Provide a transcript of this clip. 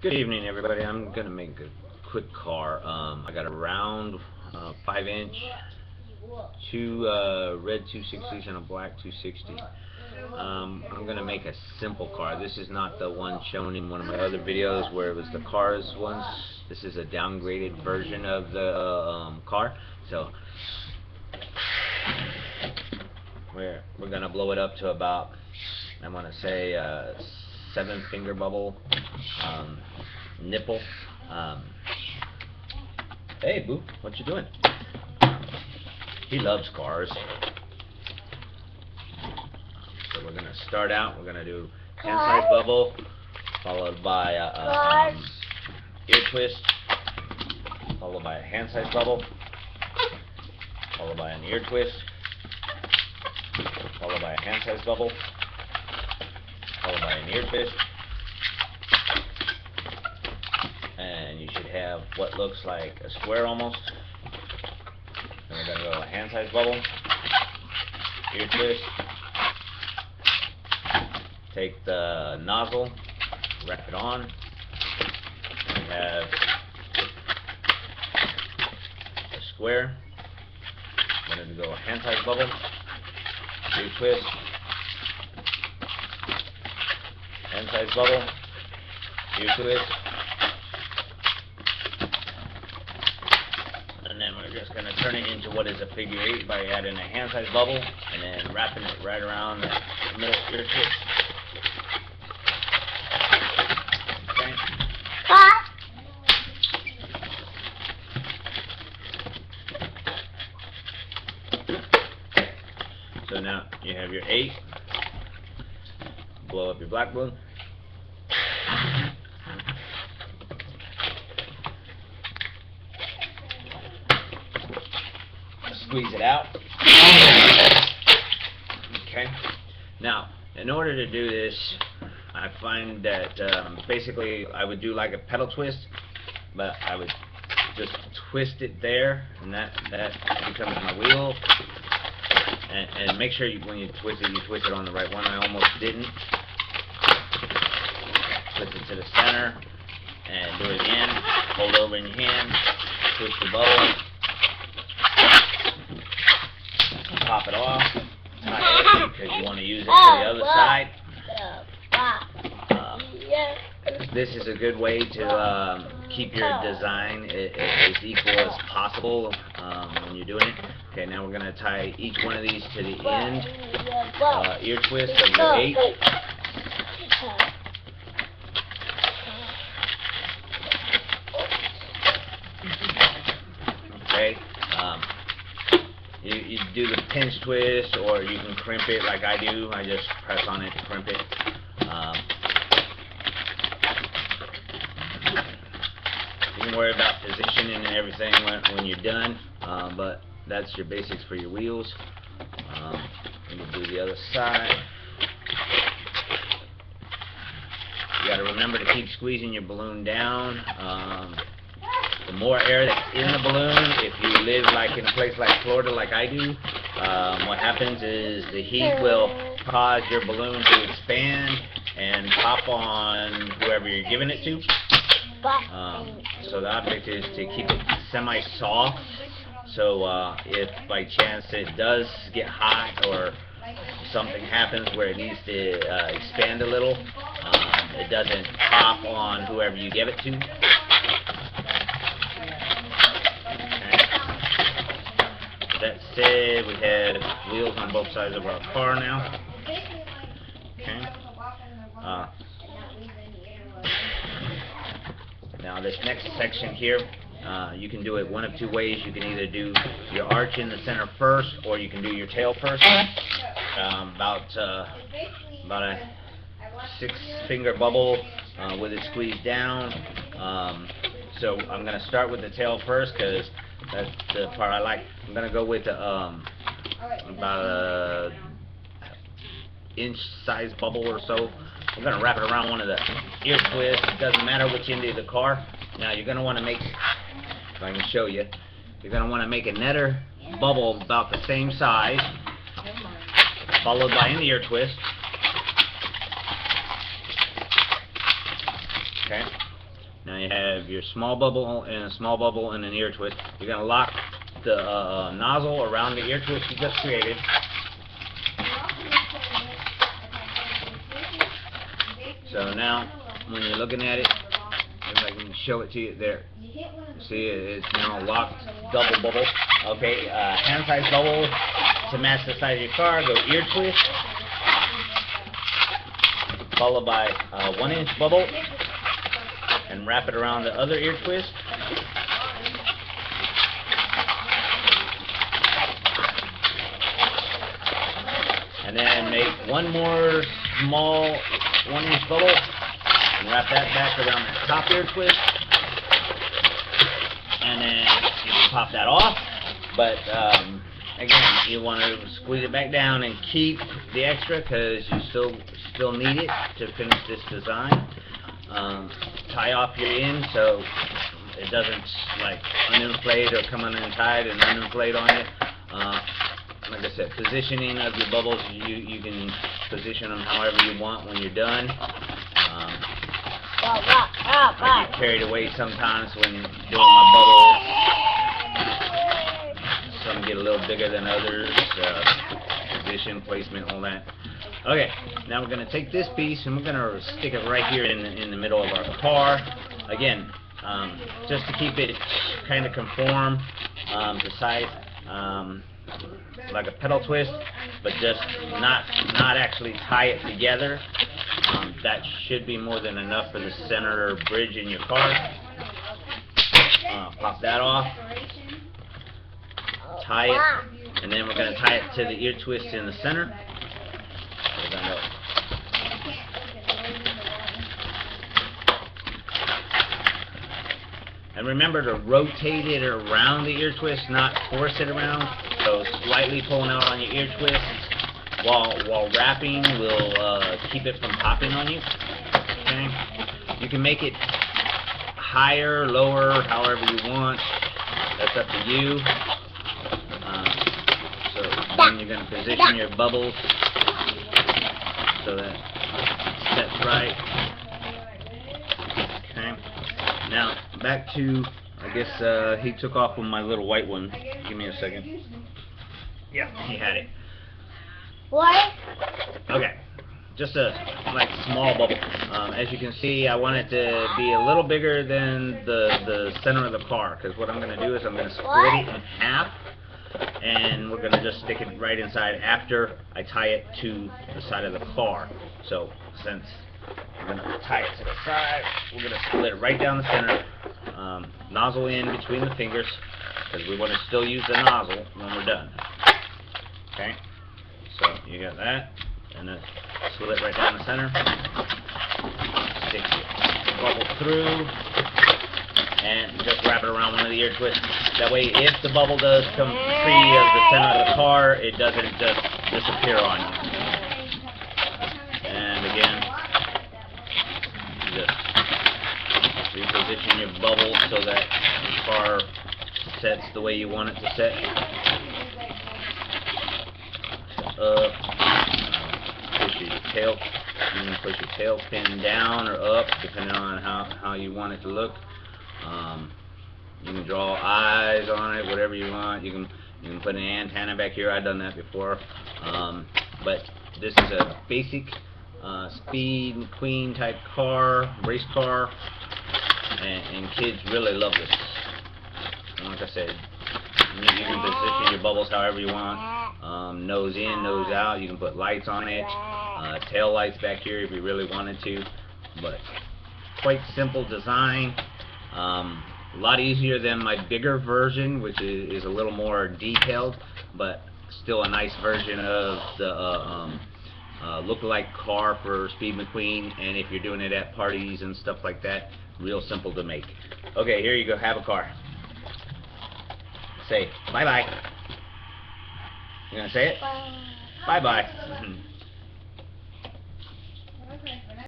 Good evening, everybody. I'm gonna make a quick car. I got a round 5-inch, two red 260s and a black 260. I'm gonna make a simple car. This is not the one shown in one of my other videos where it was the cars once. This is a downgraded version of the car. So we're gonna blow it up to about, I want to say 7-finger bubble nipple. Hey boo, what you doing? He loves cars. So we're gonna start out. We're gonna do hand size bubble, followed by ear twist, followed by a hand size bubble, followed by an ear twist, followed by a hand size bubble, followed by an ear twist, and you should have what looks like a square almost. Then we're going to go a hand size bubble, ear twist, take the nozzle, wrap it on, we have a square. We're going to go a hand size bubble, ear twist, hand size bubble, ear twist, and then we're just going to turn it into what is a figure 8 by adding a hand size bubble and then wrapping it right around the middle ear twist. Okay. So now you have your 8. Blow up your black balloon. Squeeze it out. Okay. Now, in order to do this, I find that basically I would do like a pedal twist, but I would just twist it there, and that becomes my wheel. And make sure when you twist it on the right one. I almost didn't. Twist it to the center, and do it again. Hold over in your hand, twist the bubble, pop it off, tie it because you want to use it for the other side. This is a good way to keep your design as equal as possible when you're doing it. Okay, now we're going to tie each one of these to the end ear twist of your 8. Okay, you do the pinch twist, or you can crimp it like I do. I just press on it to crimp it. You can worry about positioning and everything when you're done, but that's your basics for your wheels. We'll do the other side. You got to remember to keep squeezing your balloon down. The more air that's in the balloon, if you live like in a place like Florida like I do, what happens is the heat will cause your balloon to expand and pop on whoever you're giving it to. So the object is to keep it semi-soft, so if by chance it does get hot or something happens where it needs to expand a little, it doesn't pop on whoever you give it to. That said, we have wheels on both sides of our car now. Okay. Now this next section here, you can do it one of two ways. You can either do your arch in the center first, or you can do your tail first. About a 6-finger bubble with it squeezed down. So I'm going to start with the tail first because that's the part I like. I'm going to go with about a inch size bubble or so. I'm going to wrap it around one of the ear twists. It doesn't matter which end of the car. Now you're going to want to make, if I can show you, you're going to want to make a netter bubble about the same size, followed by an ear twist. Okay. Now you have your small bubble and a small bubble and an ear twist. You're going to lock the nozzle around the ear twist you just created. So now, when you're looking at it, if I can show it to you there, see it's now locked double bubble. Okay, hand size bubble to match the size of your car, go ear twist, followed by 1-inch bubble, and wrap it around the other ear twist. And then make one more small 1-inch bubble and wrap that back around the top ear twist. And then you can pop that off. But again, you want to squeeze it back down and keep the extra because you still need it to finish this design. Tie off your end so it doesn't like uninflate or come untied and uninflate on you. Like I said, positioning of your bubbles, you can position them however you want when you're done. I get carried away sometimes when doing my bubbles. Some get a little bigger than others. Position, placement, all that. Okay, now we're going to take this piece and we're going to stick it right here in the middle of our car. Again, just to keep it kind of conform to size, like a pedal twist, but just not actually tie it together. That should be more than enough for the center bridge in your car. Pop that off, tie it, and then we're going to tie it to the ear twist in the center. And remember to rotate it around the ear twist, not force it around. So slightly pulling out on your ear twist while wrapping will keep it from popping on you. Okay? You can make it higher, lower, however you want. That's up to you. So then you're going to position your bubbles so that it sets right. Okay. Now back to, I guess he took off with my little white one. Give me a second. Yeah, he had it. What? Okay, just a like small bubble. As you can see, I want it to be a little bigger than the center of the car, because what I'm going to do is I'm going to split it in half, and we're going to just stick it right inside after I tie it to the side of the car. So since we're going to tie it to the side, we're going to split it right down the center, nozzle in between the fingers, because we want to still use the nozzle when we're done. Okay, so you got that, and then slit right down the center, stick your bubble through, and just wrap it around one of the ear twists. That way, if the bubble does come free of the center of the car, it doesn't just disappear on you. And again, just reposition your bubble so that the car sets the way you want it to set. Push your tail, you can push your tail fin down or up depending on how you want it to look. You can draw eyes on it, whatever you want. You can put an antenna back here. I've done that before. But this is a basic Speed McQueen type car, race car, and kids really love this. And like I said, you can position your bubbles however you want. Nose in, nose out. You can put lights on it, tail lights back here if you really wanted to. But quite simple design. A lot easier than my bigger version, which is a little more detailed, but still a nice version of the look-alike car for Speed McQueen. And if you're doing it at parties and stuff like that, real simple to make. Okay, here you go. Have a car. Say bye-bye. You gonna say it? Bye. Bye-bye.